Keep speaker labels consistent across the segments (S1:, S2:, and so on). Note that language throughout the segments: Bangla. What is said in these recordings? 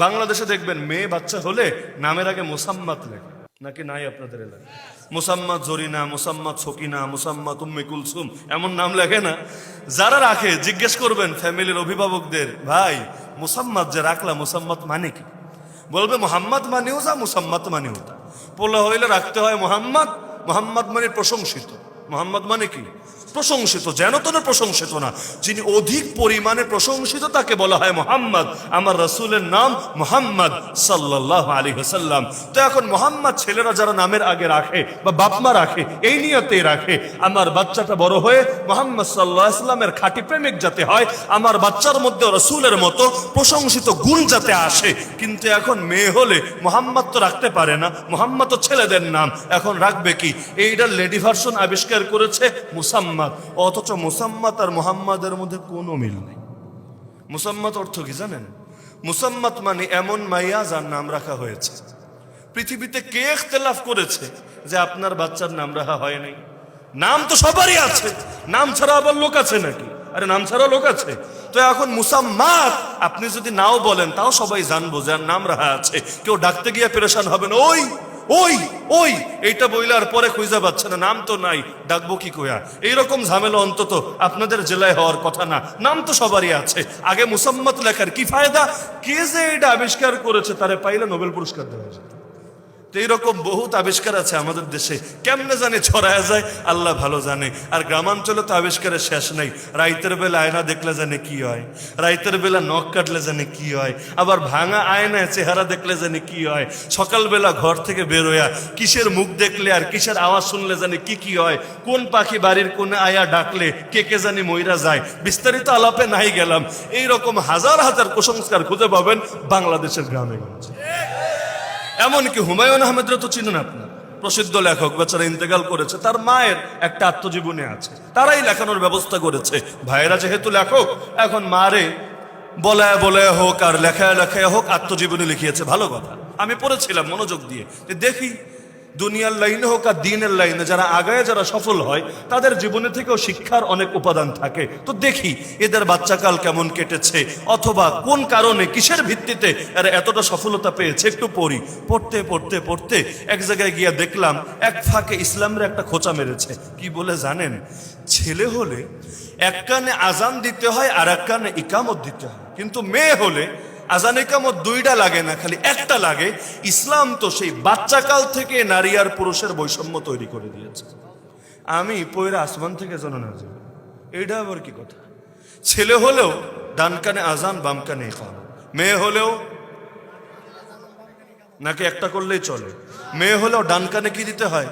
S1: বাংলাদেশে দেখবেন মেয়ে বাচ্চা হলে নামের আগে মোসাম্মাত লেখে, নাকি নাই আপনাদের এলাকায়? মোসাম্মদ জরিনা, মোসাম্মদ সকিনা, মোসাম্মদ উম্মে কুলসুম, এমন নাম লেখে না? যারা রাখে জিজ্ঞেস করবেন ফ্যামিলির অভিভাবকদের, ভাই মোসাম্মদ যে রাখলা, মোসাম্মদ মানে কি? বলবে মোহাম্মদ মানেও যা, মোসাম্মদ মানেও তা। পোলা হইলে রাখতে হয় মোহাম্মদ। মোহাম্মদ মানে প্রশংসিত। মোহাম্মদ মানে কি? প্রশংসিত, যেন তেন প্রশংসিত না, যিনি অধিক পরিমাণে প্রশংসিত তাকে বলা হয় মোহাম্মদ। আমার রাসূলের নাম মোহাম্মদ সাল্লাল্লাহু আলাইহি ওয়াসাল্লাম। তো এখন মোহাম্মদ ছেলেরা যারা নামের আগে রাখে বা বাপমা রাখে, এই নিয়তেই রাখে আমার বাচ্চাটা বড় হয়ে মোহাম্মদ সাল্লাল্লাহু আলাইহি ওয়াসাল্লামের খাঁটি প্রেমিক যাতে হয়, আমার বাচ্চার মধ্যে রাসূলের মতো প্রশংসিত গুণ যাতে আসে। কিন্তু এখন মেয়ে হলে মোহাম্মদ তো রাখতে পারে না, মোহাম্মদ তো ছেলেদের নাম, এখন রাখবে কি? এইটার লেডি ভার্সন আবিষ্কার করেছে মুসাম্মাদ। অথচ মুসাম্মাত আর মুহাম্মাদের মধ্যে কোনো মিল নেই। মুসাম্মাত অর্থ কি জানেন? মুসাম্মাত মানে এমন মাইয়া যার নাম রাখা হয়েছে। পৃথিবীতে কে ইখতিলাফ করেছে যে আপনার বাচ্চার নাম রাখা হয় নাই? নাম তো সবারই আছে, নাম ছাড়া আবার লোক আছে নাকি? আরে নাম ছাড়া লোক আছে। তো এখন মুসাম্মাত আপনি যদি নাও বলেন তাও সবাই জানবো যে নাম রাখা আছে। কেউ ডাকতে গিয়ে পেরেশান হবেন, ওই ওই ওই এইটা বইলার পরে খুঁজে পাচ্ছে না, নাম তো নাই, ডাকবো কি কয়া? এইরকম ঝামেলা অন্তত আপনাদের জেলায় হওয়ার কথা না। নাম তো সবারই আছে, আগে মুসাম্মাত লেখার কি ফায়দা? কে যে এটা আবিষ্কার করেছে তারে পাইলে নোবেল পুরস্কার দেওয়া যেত। তো এইরকম বহুত আবিষ্কার আছে আমাদের দেশে, কেমনে জানে ছড়ায় যায় আল্লাহ ভালো জানে। আর গ্রামাঞ্চলে তো আবিষ্কারের শেষ নাই। রাইতের বেলা আয়না দেখলে জানে কি হয়, রাইতের বেলা নখ কাটলে জানে কি হয়, আবার ভাঙা আয়নায় চেহারা দেখলে জানে কি হয়, সকালবেলা ঘর থেকে বেরোয়া কিসের মুখ দেখলে আর কিসের আওয়াজ শুনলে জানে কি কি হয়, কোন পাখি বাড়ির কোনে আয়া ডাকলে কে কে জানি মইরা যায়। বিস্তারিত আলাপে নাই গেলাম। এইরকম হাজার হাজার কুসংস্কার খুঁজে পাবেন বাংলাদেশের গ্রামে গঞ্জে। এমনকি হুমায়ুন আহমেদরা তো চিনেন আপনার, প্রসিদ্ধ লেখক, বেচারা ইন্তেকাল করেছে, তার মায়ের একটা আত্মজীবনী আছে, তারাই লেখানোর ব্যবস্থা করেছে। ভাইয়েরা যেহেতু লেখক, এখন মারে বলায় বলায় হোক আর লেখায় লেখায় হোক আত্মজীবনী লিখিয়েছে, ভালো কথা। আমি পড়েছিলাম মনোযোগ দিয়ে, দেখি দুনিয়ার লাইনে হোক আর দিনের লাইনে যারা আগায়, যারা সফল হয়, তাদের জীবনে থেকেও শিক্ষার অনেক উপাদান থাকে। তো দেখি এদের বাচ্চাকাল কেমন কেটেছে, অথবা কোন কারণে কিসের ভিত্তিতে এরা এতটা সফলতা পেয়েছে। একটু পড়ি। পড়তে পড়তে পড়তে এক জায়গায় গিয়া দেখলাম এক ফাঁকে ইসলামের একটা খোঁচা মেরেছে। কি বলে জানেন? ছেলে হলে এক কানে আজান দিতে হয় আর এক কানে ইকামত দিতে হয়, কিন্তু মেয়ে হলে আজান ইকামত দুইটা লাগে না, খালি একটা লাগে। ইসলাম তো সেই বাচ্চাকাল থেকে নারী আর পুরুষের বৈষম্য তৈরি করে দিয়েছে। আমি পয়রা আসমান থেকে যেন না যাব, এইটা আবার কি কথা? ছেলে হলেও ডান কানে আজান বাম কানে ইকামত, মেয়ে হলেও নাকি একটা করলেই চলে? মেয়ে হলেও ডান কানে কি দিতে হয়?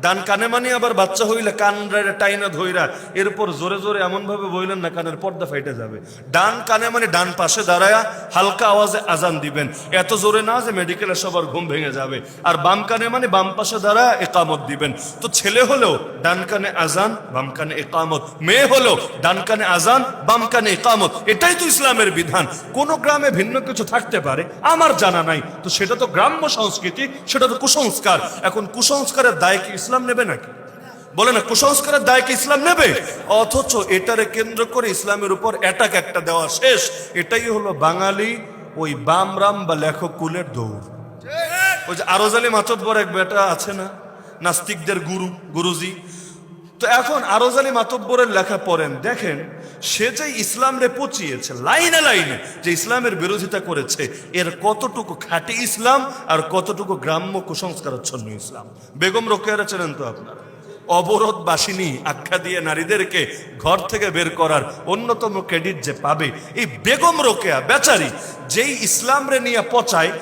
S1: ডান কানে মানে আবার বাচ্চা হইলে কান টাইনা ধইরা এরপর জোরে জোরে এমন ভাবে বইলেন না কানের পর্দা ফাইটে যাবে। ডান কানে মানে ডান পাশে দাঁড়ায়া হালকা আওয়াজে আজান দিবেন, এত জোরে না যে মেডিকেলে সবার ঘুম ভেঙে যাবে। আর বাম কানে মানে বাম পাশে দাঁড়ায়া একামত দিবেন। তো ছেলে হলেও ডান কানে আজান বাম কানে একামত, মেয়ে হলেও ডান কানে আজান বাম কানে একামত। এটাই তো ইসলামের বিধান। কোন গ্রামে ভিন্ন কিছু থাকতে পারে, আমার জানা নাই, তো সেটা তো গ্রাম্য সংস্কৃতি, সেটা তো কুসংস্কার। এখন কুসংস্কারের দায় কি ইসলাম নেবে নাকি? বলে না, কুসংস্কারের দায় কি ইসলাম নেবে? অথচ এটারে কেন্দ্র করে ইসলামের উপর অ্যাটাক একটা দেওয়া শেষ। এটাই হলো বাঙালি ওই বামরাম বা লেখক কুলের দৌড়। ওই যে আরজালি মাতব্বর এক বেটা আছে না, নাস্তিকদের গুরুজি। তো এখন আরজালি মাতব্বরের লেখা পড়েন, দেখেন সে যে ইসলাম রে পচিয়েছে লাইনে লাইনে, যে ইসলামের বিরোধিতা করেছে, এর কতটুকু খাঁটি ইসলাম আর কতটুকু গ্রাম্য কুসংস্কারাচ্ছন্ন ইসলাম। বেগম রোকেয়ারা চেনেন তো আপনারা? অবরোধ বাসিনী আখ্যা দিয়ে নারীদেরকে ঘর থেকে বের করার অন্যতম ক্রেডিট যে পাবে এই বেগম রোকেয়া বেচারি, যেই ইসলাম রে নিয়ে পচায়,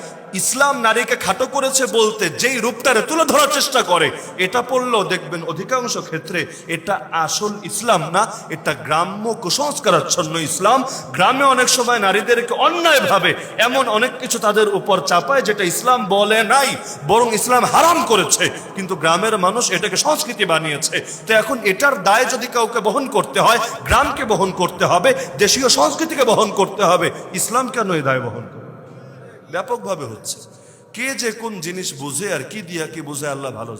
S1: ইসলাম নারীকে খাটো করেছে বলতে যেই রূপটারে তুলে ধরার চেষ্টা করে, এটা পড়লেও দেখবেন অধিকাংশ ক্ষেত্রে এটা আসল ইসলাম না, এটা গ্রাম্য কুসংস্কারাচ্ছন্ন ইসলাম। গ্রামে অনেক সময় নারীদেরকে অন্যায়ভাবে এমন অনেক কিছু তাদের উপর চাপায় যেটা ইসলাম বলে নাই, বরং ইসলাম হারাম করেছে, কিন্তু গ্রামের মানুষ এটাকে সংস্কৃতি বানিয়েছে। তো এখন এটার দায় যদি কাউকে বহন করতে হয়, গ্রামকে বহন করতে হবে, দেশীয় সংস্কৃতিকে বহন করতে হবে। ইসলাম কেন এই দায় বহন করে? ব্যাপকভাবে হচ্ছে। কে যে কোন জিনিস বুঝে আর কি দিয়া কি বুঝে আল্লাহ ভালো।